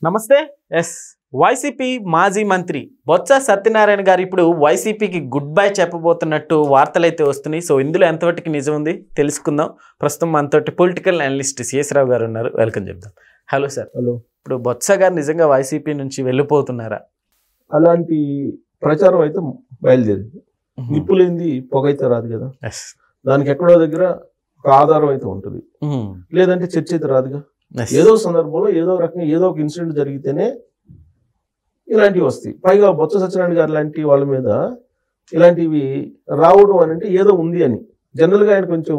నమస్తే. Yes, YCP మాజీ మంత్రి బొత్స సత్యనారాయణ గారు ఇప్పుడు వైసీపీకి గుడ్ బై చెప్పబోతున్నట్టు వార్తలు అయితే వస్తున్నాయి. సో ఇందులో ఎంతవరకు నిజం ఉంది తెలుసుకుందాం. ప్రస్తుతం మనతోటి పొలిటికల్ అనలిస్ట్ సిఎస్ రావు గారు ఉన్నారు. వెల్కమ్ చెప్దాం. Hello sir. హలో. ఇప్పుడు బొత్స గారు నిజంగా వైసీపీ నుంచి వెళ్ళిపోతున్నారా? అలాంటి ప్రచారం అయితే బయలుదేరింది. నిప్పులేంది పొగైతే రాదు కదా, దానికి ఎక్కడో దగ్గర ఒక ఆధారం అయితే ఉంటుంది, లేదంటే చర్చ అయితే రాదుగా. ఏదో సందర్భంలో ఏదో రకంగా ఏదో ఒక ఇన్సిడెంట్ జరిగితేనే ఇలాంటివి వస్తాయి. పైగా బొత్స సత్యనారాయణ గారు లాంటి వాళ్ళ మీద ఇలాంటివి రావడం అని అంటే ఏదో ఉంది అని. జనరల్గా ఆయన కొంచెం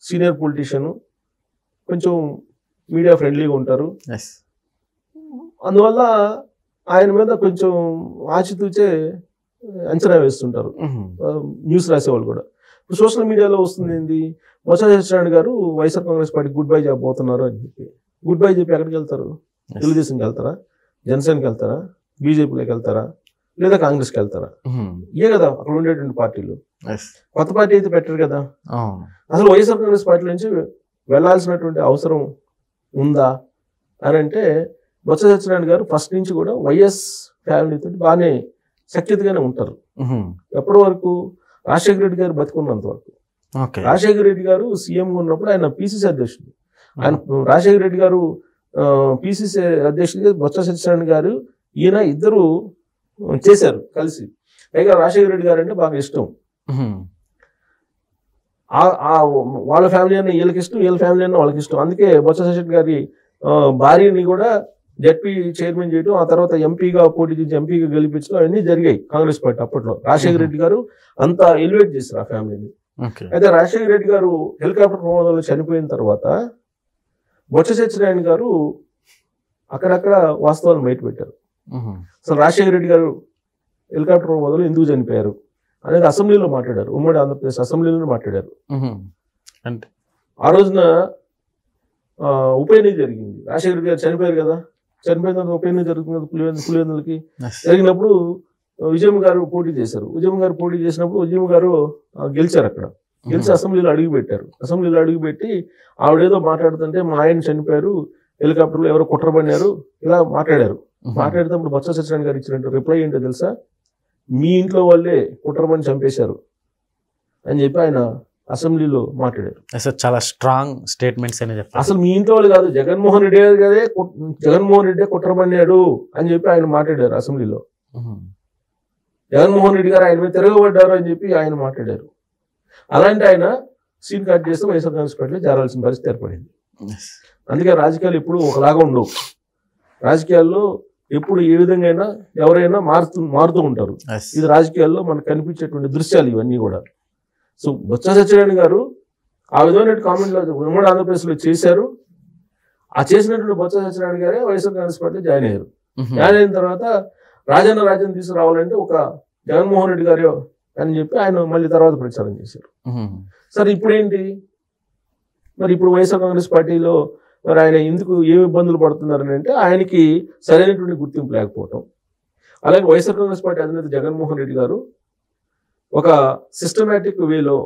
సీనియర్ పొలిటీషియన్, కొంచెం మీడియా ఫ్రెండ్లీగా ఉంటారు. అందువల్ల ఆయన మీద కొంచెం ఆచితూచే అంచనా వేస్తుంటారు న్యూస్ రాసేవాళ్ళు కూడా. ఇప్పుడు సోషల్ మీడియాలో వస్తుంది ఏంది, బొత్స సత్యనారాయణ గారు YSR Congress party good bye చెప్పబోతున్నారు అని చెప్పి. గుడ్ బై చెప్పి ఎక్కడికి వెళ్తారు? తెలుగుదేశంకి వెళ్తారా, జనసేనకి వెళ్తారా, బీజేపీలోకి వెళ్తారా, లేదా కాంగ్రెస్కి వెళ్తారా? ఇవే కదా అక్కడ ఉండేటువంటి పార్టీలు. కొత్త పార్టీ అయితే పెట్టరు కదా. అసలు వైఎస్ఆర్ కాంగ్రెస్ పార్టీ నుంచి వెళ్లాల్సినటువంటి అవసరం ఉందా అని అంటే, బొత్స సత్యనారాయణ గారు ఫస్ట్ నుంచి కూడా వైఎస్ ఫ్యామిలీతో బాగానే సఖ్యతగానే ఉంటారు. ఎప్పటి వరకు? రాజశేఖర రెడ్డి గారు బతుకున్నంత వరకు. రాజశేఖర రెడ్డి గారు సీఎంగా ఉన్నప్పుడు ఆయన పిసిసి అధ్యక్షుడు. ఆయన రాజశేఖర రెడ్డి గారు పిసిసి అధ్యక్షుడిగా బొత్స సత్యనారాయణ గారు ఈయన ఇద్దరు చేశారు కలిసి. పైగా రాజశేఖర రెడ్డి గారు అంటే బాగా ఇష్టం. వాళ్ళ ఫ్యామిలీ అన్న వీళ్ళకి ఇష్టం, వీళ్ళ ఫ్యామిలీ అన్న వాళ్ళకి ఇష్టం. అందుకే బొత్స సత్యనారాయణ గారి భార్యని కూడా జడ్పీ చైర్మన్ చేయడం, ఆ తర్వాత ఎంపీగా పోటీ చేసి ఎంపీగా గెలిపించడం అవన్నీ జరిగాయి కాంగ్రెస్ పార్టీ అప్పట్లో. రాజశేఖర రెడ్డి గారు అంతా ఎలివేట్ చేశారు ఆ ఫ్యామిలీని. అయితే రాజశేఖర రెడ్డి గారు హెలికాప్టర్ ప్రమాదంలో చనిపోయిన తర్వాత బొత్స సత్యనారాయణ గారు అక్కడక్కడ వాస్తవాలను బయట పెట్టారు. అసలు రాజశేఖర రెడ్డి గారు హెలికాప్టర్ ప్రమాదంలో ఎందుకు చనిపోయారు అనేది అసెంబ్లీలో మాట్లాడారు. ఉమ్మడి ఆంధ్రప్రదేశ్ అసెంబ్లీలో మాట్లాడారు. అంటే ఆ రోజున ఉప ఎన్నిక జరిగింది. రాజశేఖర రెడ్డి గారు చనిపోయారు కదా, చనిపోయిన తర్వాత ఉప ఎన్నిక జరుగుతుంది పులివెందులకి. జరిగినప్పుడు విజయమ్మ గారు పోటీ చేశారు. విజయమ్మ గారు పోటీ చేసినప్పుడు విజయమ్మ గారు గెలిచారు. అక్కడ గెలిచి అసెంబ్లీలో అడుగు పెట్టారు. అసెంబ్లీలో అడుగు పెట్టి ఆవిడేదో మాట్లాడుతుంటే మా ఆయన చనిపోయారు, హెలికాప్టర్లో ఎవరో కుట్రబడినారు, ఇలా మాట్లాడారు. మాట్లాడేటప్పుడు బొత్స సత్యనారాయణ గారు ఇచ్చినట్టు రిప్లై ఏంటో తెలుసా? మీ ఇంట్లో వాళ్ళే కుట్రబడి చంపేశారు అని చెప్పి ఆయన అసెంబ్లీలో మాట్లాడారు. చాలా స్ట్రాంగ్ స్టేట్మెంట్స్ అని చెప్పారు. అసలు మీ ఇంట్లో వాళ్ళు కాదు, జగన్మోహన్ రెడ్డి గారే జగన్మోహన్ రెడ్డి కుట్రబడినాడు అని చెప్పి ఆయన మాట్లాడారు అసెంబ్లీలో. జగన్మోహన్ రెడ్డి గారు ఆయన మీద తిరగబడ్డారు అని చెప్పి ఆయన మాట్లాడారు. అలాంటి ఆయన సీన్ కట్ చేస్తే వైఎస్ఆర్ కాంగ్రెస్ పార్టీలో చేరాల్సిన పరిస్థితి ఏర్పడింది. అందుకే రాజకీయాలు ఎప్పుడు ఒకలాగా ఉండవు. రాజకీయాల్లో ఎప్పుడు ఏ విధంగా అయినా ఎవరైనా మారుతూ ఉంటారు. ఇది రాజకీయాల్లో మనకు కనిపించేటువంటి దృశ్యాలు ఇవన్నీ కూడా. సో బొత్స సత్యనారాయణ గారు ఆ విధమైన కామెంట్లో ఉమ్మడి ఆంధ్రప్రదేశ్లో చేశారు. ఆ చేసినటువంటి బొత్స సత్యనారాయణ గారే వైఎస్ఆర్ కాంగ్రెస్ పార్టీలో జాయిన్ అయ్యారు. జాయిన్ అయిన తర్వాత రాజ్యం తీసుకురావాలంటే ఒక జగన్మోహన్ రెడ్డి గారు అని చెప్పి ఆయన మళ్ళీ తర్వాత ప్రచారం చేశారు. సరే ఇప్పుడేంటి మరి? ఇప్పుడు వైఎస్ఆర్ కాంగ్రెస్ పార్టీలో మరి ఆయన ఎందుకు ఏమి ఇబ్బందులు పడుతున్నారని అంటే, ఆయనకి సరైనటువంటి గుర్తింపు లేకపోవటం. అలాగే వైఎస్ఆర్ కాంగ్రెస్ పార్టీ అధినేత జగన్మోహన్ రెడ్డి గారు ఒక సిస్టమేటిక్ వేలో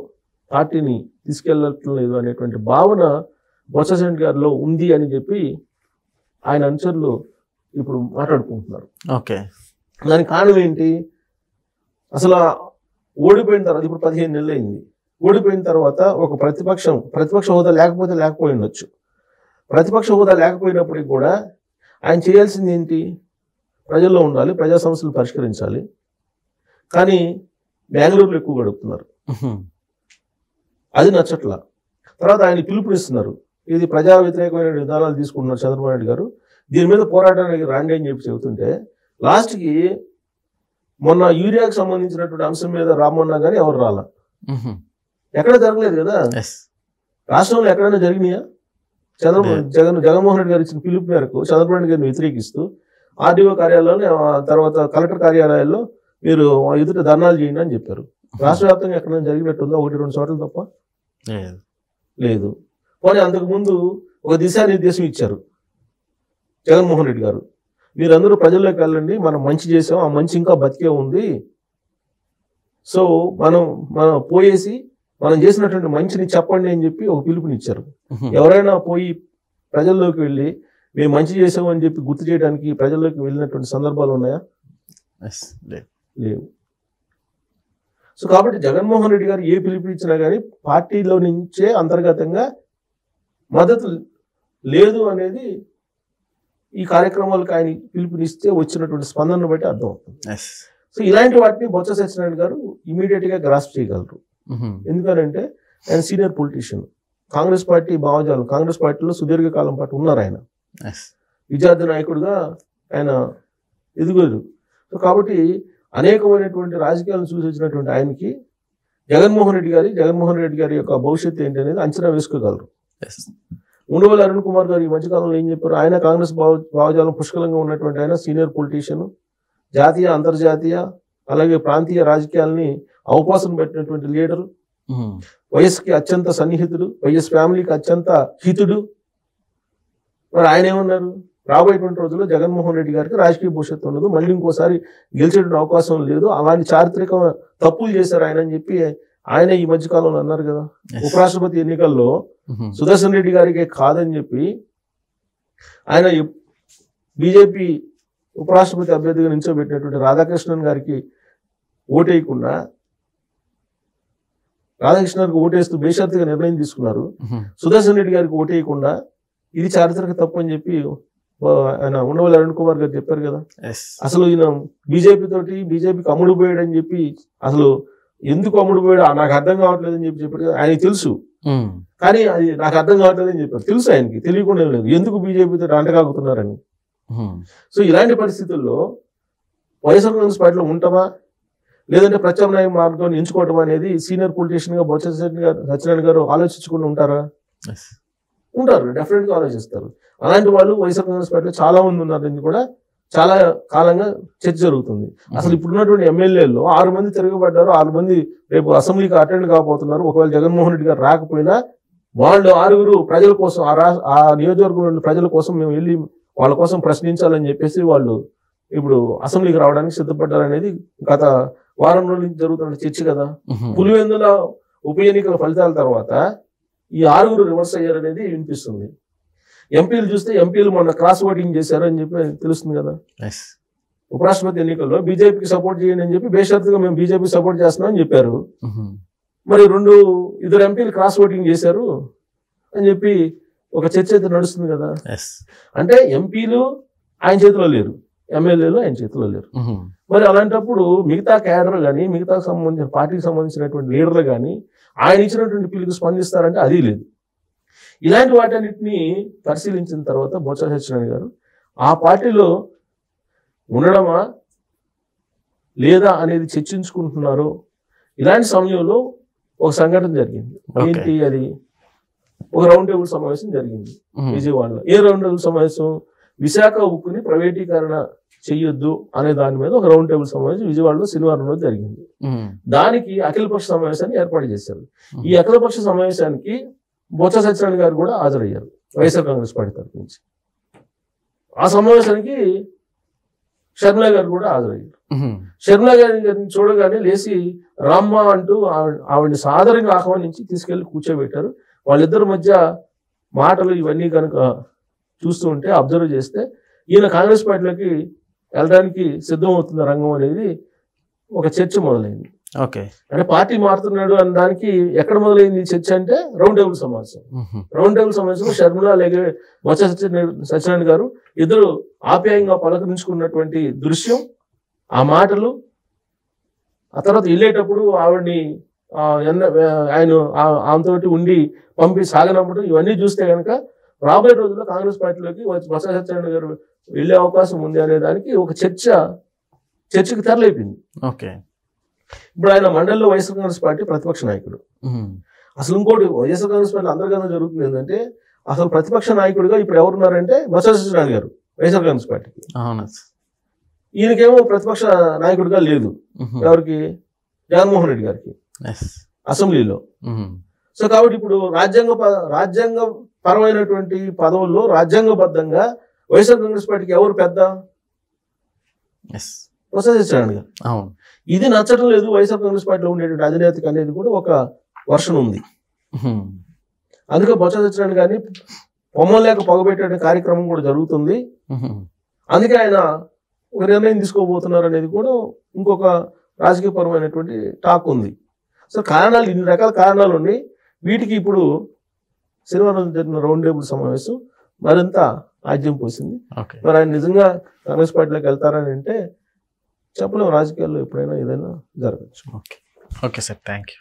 పార్టీని తీసుకెళ్ళటం లేదు అనేటువంటి భావన బొత్స సత్యనారాయణ గారిలో ఉంది అని చెప్పి ఆయన అనుచరులు ఇప్పుడు మాట్లాడుకుంటున్నారు. ఓకే, దానికి కారణం ఏంటి? అసలు ఓడిపోయిన తర్వాత ఇప్పుడు 15 నెలలు అయింది. ఓడిపోయిన తర్వాత ఒక ప్రతిపక్ష హోదా లేకపోయి ఉండొచ్చు. ప్రతిపక్ష హోదా లేకపోయినప్పటికీ కూడా ఆయన చేయాల్సింది ఏంటి? ప్రజల్లో ఉండాలి, ప్రజా సమస్యలు పరిష్కరించాలి. కానీ బెంగళూరులో ఎక్కువ గడుపుతున్నారు, అది నచ్చట్లా. తర్వాత ఆయన పిలుపునిస్తున్నారు, ఇది ప్రజా వ్యతిరేకమైన విధానాలు తీసుకుంటున్నారు చంద్రబాబు నాయుడు గారు, దీని మీద పోరాటానికి రాండి అని చెప్పి చెబుతుంటే, లాస్ట్కి మొన్న యూరియాకి సంబంధించినటువంటి అంశం మీద రామన్నా కానీ ఎవరు రాలా. ఎక్కడ జరగలేదు కదా రాష్ట్రంలో. ఎక్కడైనా జరిగినాయా? జగన్మోహన్ రెడ్డి గారు ఇచ్చిన పిలుపు మేరకు చంద్రబాబు నాయుడు గారిని వ్యతిరేకిస్తూ ఆర్డీఓ కార్యాలయంలో, తర్వాత కలెక్టర్ కార్యాలయాల్లో మీరు ఎదుట ధర్నాలు చేయండి అని చెప్పారు. రాష్ట్ర వ్యాప్తంగా ఎక్కడైనా జరిగినట్టుందా? 1-2 చోట్ల తప్ప లేదు. కానీ అంతకుముందు ఒక దిశానిర్దేశం ఇచ్చారు జగన్మోహన్ రెడ్డి గారు, మీరందరూ ప్రజల్లోకి వెళ్ళండి, మనం మంచి చేసాం, ఆ మంచి ఇంకా బతికే ఉంది, సో మనం పోయేసి మనం చేసినటువంటి మంచిని చెప్పండి అని చెప్పి ఒక పిలుపునిచ్చారు. ఎవరైనా పోయి ప్రజల్లోకి వెళ్ళి మేము మంచి చేసామని చెప్పి గుర్తు చేయడానికి ప్రజల్లోకి వెళ్ళినటువంటి సందర్భాలు ఉన్నాయా? లేవు. సో కాబట్టి జగన్మోహన్ రెడ్డి గారు ఏ పిలుపునిచ్చినా కానీ పార్టీలో నుంచే అంతర్గతంగా మద్దతు లేదు అనేది ఈ కార్యక్రమాలకు ఆయన పిలుపునిస్తే వచ్చినటువంటి స్పందనను బట్టి అర్థమవుతుంది. సో ఇలాంటి వాటిని బొత్స సత్యనారాయణ గారు ఇమీడియట్ గా గ్రాస్ప్ చేయగలరు. ఎందుకంటే ఆయన సీనియర్ పొలిటీషియన్, కాంగ్రెస్ పార్టీ భావజాలం, కాంగ్రెస్ పార్టీలో సుదీర్ఘకాలం పాటు ఉన్నారు. ఆయన విద్యార్థి నాయకుడిగా ఆయన ఎదుగురు. సో కాబట్టి అనేకమైనటువంటి రాజకీయాలను చూసి వచ్చినటువంటి ఆయనకి జగన్మోహన్ రెడ్డి గారి యొక్క భవిష్యత్తు ఏంటి అనేది అంచనా వేసుకోగలరు. ఉండవల్లి అరుణ్ కుమార్ గారు ఈ మధ్యకాలంలో ఏం చెప్పారు? ఆయన కాంగ్రెస్ భావజాలం పుష్కలంగా ఉన్నటువంటి ఆయన సీనియర్ పొలిటీషియన్, జాతీయ అంతర్జాతీయ అలాగే ప్రాంతీయ రాజకీయాలని అవకాశం పెట్టినటువంటి లీడరు, వైఎస్కి అత్యంత సన్నిహితుడు, వైఎస్ ఫ్యామిలీకి అత్యంత హితుడు. మరి ఆయన ఏమన్నారు? రాబోయేటువంటి రోజుల్లో జగన్మోహన్ రెడ్డి గారికి రాజకీయ భవిష్యత్తు ఉండదు, మళ్ళీ ఇంకోసారి గెలిచేటువంటి అవకాశం లేదు, అలాంటి చారిత్రక తప్పులు చేశారు ఆయన అని చెప్పి ఆయన ఈ మధ్య కాలంలో అన్నారు కదా. ఉపరాష్ట్రపతి ఎన్నికల్లో సుదర్శన్ రెడ్డి గారికి కాదని చెప్పి ఆయన బీజేపీ ఉపరాష్ట్రపతి అభ్యర్థిగా నిల్చోబెట్టినటువంటి రాధాకృష్ణన్ గారికి ఓటేయకుండా రాధాకృష్ణన్కి ఓటేస్తూ బేషరతుగా నిర్ణయం తీసుకున్నారు. సుదర్శన్ రెడ్డి గారికి ఓటేయకుండా ఇది చారిత్రక తప్పు అని చెప్పి ఆయన ఉండవల్లి అరుణ్ కుమార్ గారు చెప్పారు కదా. అసలు ఈయన బీజేపీకి అమ్ముడు పోయాడు అని చెప్పి, అసలు ఎందుకు అమ్ముడు పోయాడు నాకు అర్థం కావట్లేదు అని చెప్పి చెప్పారు కదా. ఆయనకి తెలుసు, కానీ అది నాకు అర్థం కావట్లేదు అని చెప్పారు. తెలుసు ఆయనకి, తెలియకుండా లేదు ఎందుకు బీజేపీతో అంటకాగుతున్నారని. సో ఇలాంటి పరిస్థితుల్లో వైఎస్ఆర్ కాంగ్రెస్ పార్టీలో ఉంటామా లేదంటే ప్రత్యామ్నాయ మార్గాన్ని ఎంచుకోవటం అనేది సీనియర్ పొలిటీషియన్ గా బొత్స సత్యనారాయణ గారు ఆలోచించుకుని ఉంటారా? ఉంటారు, డెఫినెట్ గా ఆలోచిస్తారు. అలాంటి వాళ్ళు వైఎస్ఆర్ కాంగ్రెస్ పార్టీలో చాలా మంది ఉన్నారని కూడా చాలా కాలంగా చర్చ జరుగుతుంది. అసలు ఇప్పుడున్నటువంటి ఎమ్మెల్యేల్లో 6 మంది తిరగబడ్డారు, 6 మంది రేపు అసెంబ్లీకి అటెండ్ కాబోతున్నారు. ఒకవేళ జగన్మోహన్ రెడ్డి గారు రాకపోయినా వాళ్ళు 6 ప్రజల కోసం, ఆ నియోజకవర్గం ప్రజల కోసం మేము వెళ్ళి వాళ్ళ కోసం ప్రశ్నించాలని చెప్పేసి వాళ్ళు ఇప్పుడు అసెంబ్లీకి రావడానికి సిద్ధపడ్డారనేది గత వారం రోజుల నుంచి జరుగుతున్న చర్చ కదా. పులివెందుల ఉప ఎన్నికల ఫలితాల తర్వాత ఈ 6 రివర్స్ అయ్యారనేది వినిపిస్తుంది. ఎంపీలు చూస్తే ఎంపీలు మొన్న క్రాస్ ఓటింగ్ చేశారు అని చెప్పి తెలుస్తుంది కదా. ఉపరాష్ట్రపతి ఎన్నికల్లో బీజేపీకి సపోర్ట్ చేయండి అని చెప్పి బేషరతుగా మేము బీజేపీ సపోర్ట్ చేస్తున్నాం అని చెప్పారు. మరి 2 ఎంపీలు క్రాస్ ఓటింగ్ చేశారు అని చెప్పి ఒక చర్చ అయితే నడుస్తుంది కదా. అంటే ఎంపీలు ఆయన చేతిలో లేరు, ఎమ్మెల్యేలు ఆయన చేతిలో లేరు. మరి అలాంటప్పుడు మిగతా క్యాడర్ కానీ, మిగతా సంబంధించిన పార్టీకి సంబంధించినటువంటి లీడర్లు కానీ ఆయన ఇచ్చినటువంటి పిలుపు స్పందిస్తారంటే అది లేదు. ఇలాంటి వాటన్నిటిని పరిశీలించిన తర్వాత బొత్స సత్యనారాయణ గారు ఆ పార్టీలో ఉండడమా లేదా అనేది చర్చించుకుంటున్నారు. ఇలాంటి సమయంలో ఒక సంఘటన జరిగింది. ఏంటి అది? ఒక రౌండ్ టేబుల్ సమావేశం జరిగింది విజయవాడలో. ఏ రౌండ్ టేబుల్ సమావేశం? విశాఖ ఉక్కుని ప్రైవేటీకరణ చెయ్యొద్దు అనే దాని మీద ఒక రౌండ్ టేబుల్ సమావేశం విజయవాడలో శనివారం రోజు జరిగింది. దానికి అఖిలపక్ష సమావేశాన్ని ఏర్పాటు చేశారు. ఈ అఖిలపక్ష సమావేశానికి బొత్స సత్యనారాయణ గారు కూడా హాజరయ్యారు వైఎస్ఆర్ కాంగ్రెస్ పార్టీ తరఫు నుంచి. ఆ సమావేశానికి షర్మిల గారు కూడా హాజరయ్యారు. షర్మిల గారిని చూడగానే లేచి రామ్మ అంటూ ఆవిడని సాదరంగా ఆహ్వానించి తీసుకెళ్లి కూర్చోబెట్టారు. వాళ్ళిద్దరి మధ్య మాటలు ఇవన్నీ కనుక చూస్తూ ఉంటే, అబ్జర్వ్ చేస్తే ఈయన కాంగ్రెస్ పార్టీలోకి వెళ్ళడానికి సిద్ధమవుతున్న రంగం అనేది ఒక చర్చ మొదలైంది. అంటే పార్టీ మారుతున్నాడు అన్న దానికి ఎక్కడ మొదలైంది చర్చ అంటే రౌండ్ టేబుల్ సమావేశం. రౌండ్ టేబుల్ సమావేశంలో షర్మిల అలాగే బొత్స సత్యనారాయణ గారు ఇద్దరు ఆప్యాయంగా పలకరించుకున్నటువంటి దృశ్యం, ఆ మాటలు, ఆ తర్వాత వెళ్ళేటప్పుడు ఆవిడ్ని ఆయన ఆమెతోటి ఉండి పంపి సాగనప్పుడు ఇవన్నీ చూస్తే కనుక రాబోయే రోజుల్లో కాంగ్రెస్ పార్టీలోకి బొత్స సత్యనారాయణ గారు వెళ్ళే అవకాశం ఉంది అనే దానికి ఒక చర్చకి తెరలేపింది. ఇప్పుడు ఆయన మండలిలో వైఎస్ఆర్ కాంగ్రెస్ పార్టీ ప్రతిపక్ష నాయకుడు. అసలు ఇంకోటి వైఎస్ఆర్ కాంగ్రెస్ పార్టీ అంతర్గతంగా జరుగుతుంది ఏంటంటే, అసలు ప్రతిపక్ష నాయకుడిగా ఇప్పుడు ఎవరున్నారంటే బొత్స సత్యనారాయణ గారు వైఎస్ఆర్ కాంగ్రెస్ పార్టీకి. ఈయనకేమో ప్రతిపక్ష నాయకుడిగా లేదు. ఎవరికి? జగన్మోహన్ రెడ్డి గారికి అసెంబ్లీలో. సో కాబట్టి ఇప్పుడు రాజ్యాంగ పరమైనటువంటి పదవుల్లో రాజ్యాంగబద్ధంగా వైఎస్ఆర్ కాంగ్రెస్ పార్టీకి ఎవరు పెద్ద? బొత్స సత్యనారాయణ గారు. ఇది నచ్చడం లేదు వైఎస్ఆర్ కాంగ్రెస్ పార్టీలో ఉండేటువంటి అధినేతకి అనేది కూడా ఒక వర్షన్ ఉంది. అందుకే బొత్స సత్యనారాయణ గారిని పొమ్మలేక పొగబెట్టే కార్యక్రమం కూడా జరుగుతుంది. అందుకే ఆయన ఒక నిర్ణయం తీసుకోబోతున్నారు అనేది కూడా ఇంకొక రాజకీయపరమైనటువంటి టాక్ ఉంది. సో కారణాలు, ఇన్ని రకాల కారణాలు ఉన్నాయి. వీటికి ఇప్పుడు శనివారం జరిగిన రౌండ్ టేబుల్ సమావేశం మరింత ఆజ్యం పోసింది. మరి ఆయన నిజంగా కాంగ్రెస్ పార్టీలోకి వెళ్తారని అంటే చెప్పలేము. రాజకీయాల్లో ఎప్పుడైనా ఏదైనా జరగచ్చు. Okay sir, thank you.